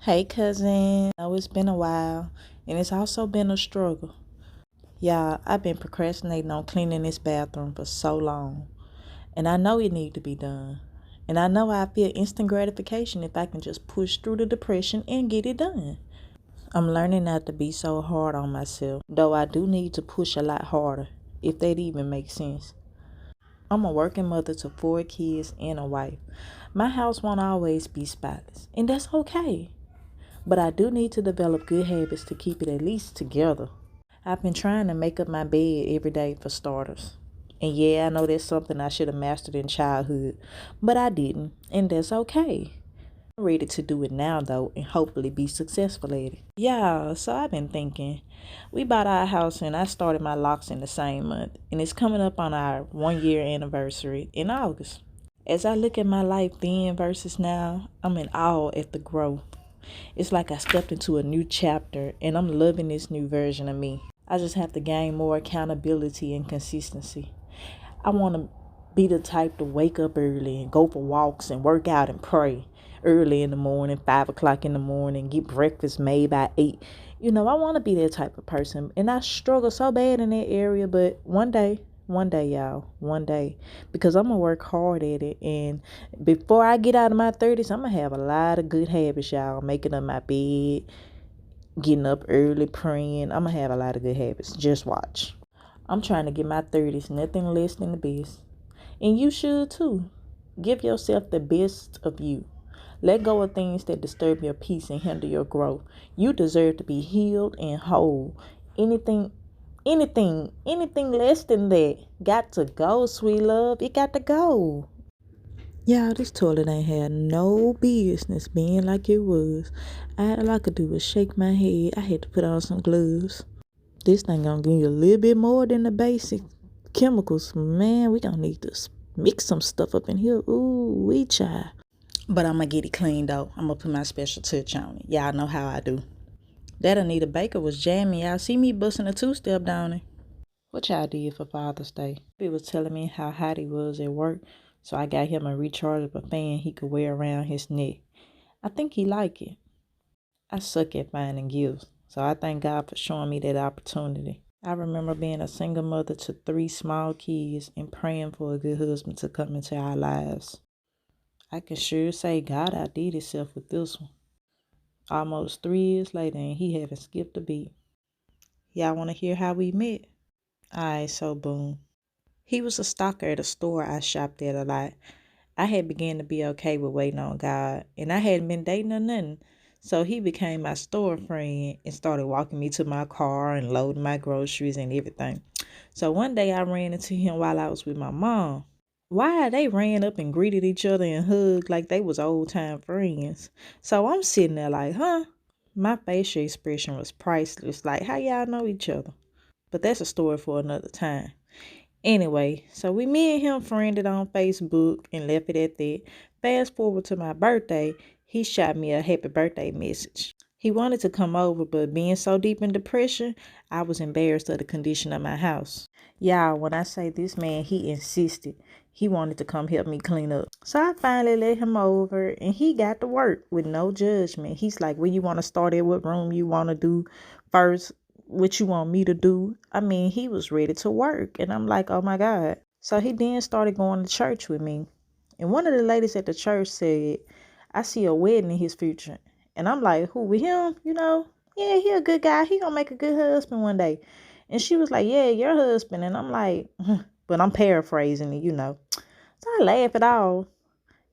Hey, cousin. I know it's been a while, and it's also been a struggle. Yeah, I've been procrastinating on cleaning this bathroom for so long, and I know it need to be done. And I know I feel instant gratification if I can just push through the depression and get it done. I'm learning not to be so hard on myself, though I do need to push a lot harder, if that even makes sense. I'm a working mother to 4 kids and a wife. My house won't always be spotless, and that's okay. But I do need to develop good habits to keep it at least together. I've been trying to make up my bed every day for starters. And yeah, I know that's something I should have mastered in childhood, but I didn't, and that's okay. I'm ready to do it now though, and hopefully be successful at it. Yeah, so I've been thinking. We bought our house and I started my locks in the same month, and it's coming up on our 1 year anniversary in August. As I look at my life then versus now, I'm in awe at the growth. It's like I stepped into a new chapter and I'm loving this new version of me. I just have to gain more accountability and consistency. I want to be the type to wake up early and go for walks and work out and pray early in the morning, 5 o'clock in the morning, get breakfast made by 8. I want to be that type of person. And I struggle so bad in that area, but one day, y'all, one day, because I'm going to work hard at it. And before I get out of my 30s, I'm going to have a lot of good habits, y'all. Making up my bed, getting up early, praying. I'm going to have a lot of good habits. Just watch. I'm trying to get my 30s nothing less than the best. And you should too. Give yourself the best of you. Let go of things that disturb your peace and hinder your growth. You deserve to be healed and whole. Anything, anything less than that got to go, sweet love. It got to go. Yeah, this toilet ain't had no business being like it was. All I could do was shake my head. I had to put on some gloves. This thing gonna give you a little bit more than the basic chemicals. Man, we gonna need to mix some stuff up in here. Ooh, we try. But I'm gonna get it cleaned though. I'm gonna put my special touch on it. Y'all know how I do. That Anita Baker was jamming. Y'all see me busting a two-step down there. What y'all did for Father's Day? He was telling me how hot he was at work, so I got him a rechargeable fan he could wear around his neck. I think he like it. I suck at finding gifts, so I thank God for showing me that opportunity. I remember being a single mother to 3 small kids and praying for a good husband to come into our lives. I can sure say God outdid himself with this one. Almost 3 years later and he haven't skipped a beat. Y'all want to hear how we met? Alright, so boom. He was a stalker at a store I shopped at a lot. I had began to be okay with waiting on God, and I hadn't been dating or nothing. So he became my store friend and started walking me to my car and loading my groceries and everything. So one day I ran into him while I was with my mom. Why they ran up and greeted each other and hugged like they was old time friends. So I'm sitting there like, huh? My facial expression was priceless. Like, how y'all know each other? But that's a story for another time. Anyway, so me and him friended on Facebook and left it at that. Fast forward to my birthday, he shot me a happy birthday message. He wanted to come over, but being so deep in depression, I was embarrassed of the condition of my house. Y'all, when I say this man, he insisted. He wanted to come help me clean up. So I finally let him over and he got to work with no judgment. He's like, where you want to start at, what room you want to do first, what you want me to do. I mean, he was ready to work. And I'm like, oh my God. So he then started going to church with me. And one of the ladies at the church said, I see a wedding in his future. And I'm like, who, with him? Yeah, he a good guy. He gonna make a good husband one day. And she was like, yeah, your husband. And I'm like, but I'm paraphrasing it. So I laugh it off.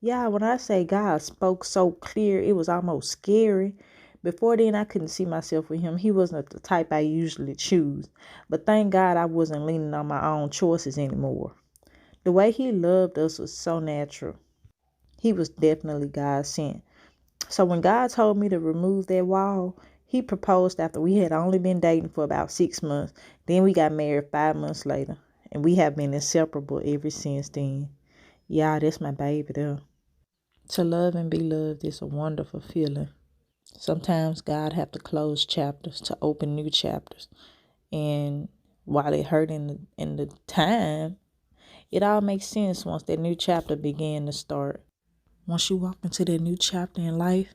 Yeah, when I say God spoke so clear, it was almost scary. Before then, I couldn't see myself with him. He wasn't the type I usually choose. But thank God I wasn't leaning on my own choices anymore. The way he loved us was so natural. He was definitely God sent. So when God told me to remove that wall, he proposed after we had only been dating for about 6 months. Then we got married 5 months later. And we have been inseparable ever since then. Yeah, that's my baby there. To love and be loved is a wonderful feeling. Sometimes God have to close chapters to open new chapters. And while it hurt in the time, it all makes sense once that new chapter began to start. Once you walk into that new chapter in life,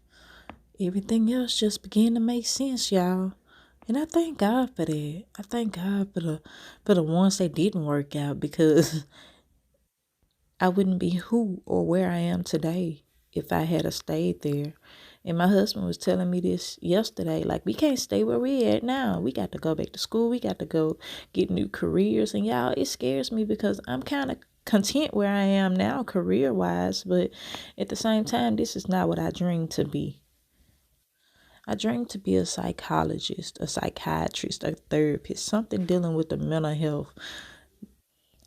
Everything else just began to make sense, y'all. And I thank God for that. I thank God for the ones that didn't work out, because I wouldn't be who or where I am today if I had a stayed there. And my husband was telling me this yesterday. Like, we can't stay where we at now. We got to go back to school. We got to go get new careers. And y'all, it scares me because I'm kind of content where I am now career wise. But at the same time, this is not what I dreamed to be. I dreamed to be a psychologist, a psychiatrist, a therapist, something dealing with the mental health.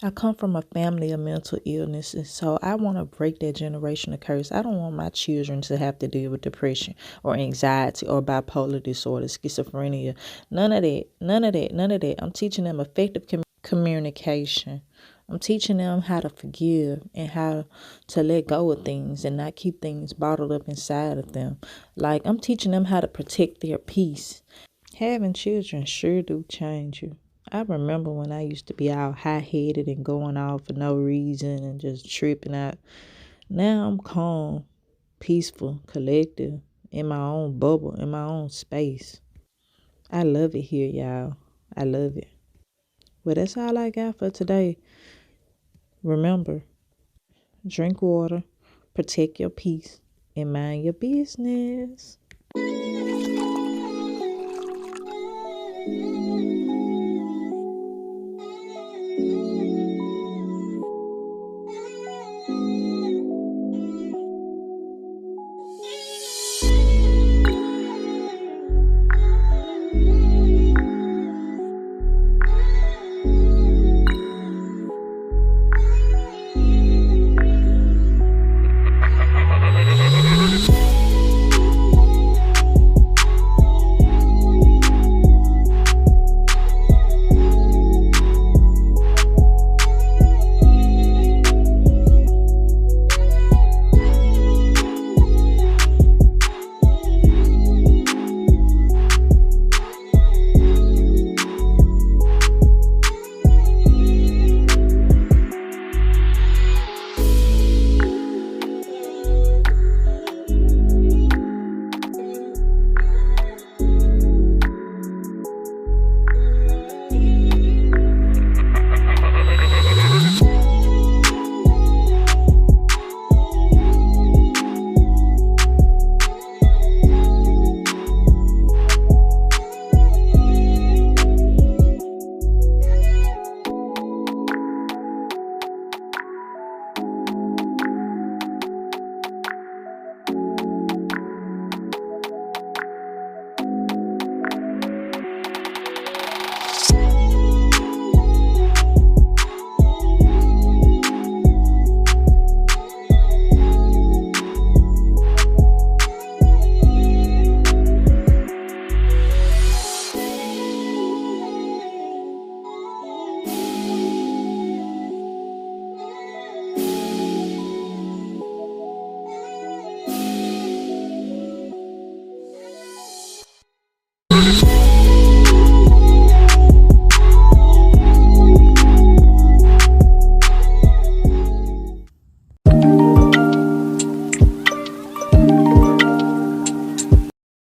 I come from a family of mental illness, and so I want to break that generational curse. I don't want my children to have to deal with depression or anxiety or bipolar disorder, schizophrenia. None of that. None of that. None of that. I'm teaching them effective communication. I'm teaching them how to forgive and how to let go of things and not keep things bottled up inside of them. Like, I'm teaching them how to protect their peace. Having children sure do change you. I remember when I used to be all high-headed and going off for no reason and just tripping out. Now I'm calm, peaceful, collective, in my own bubble, in my own space. I love it here, y'all. I love it. Well, that's all I got for today. Remember, drink water, protect your peace, and mind your business.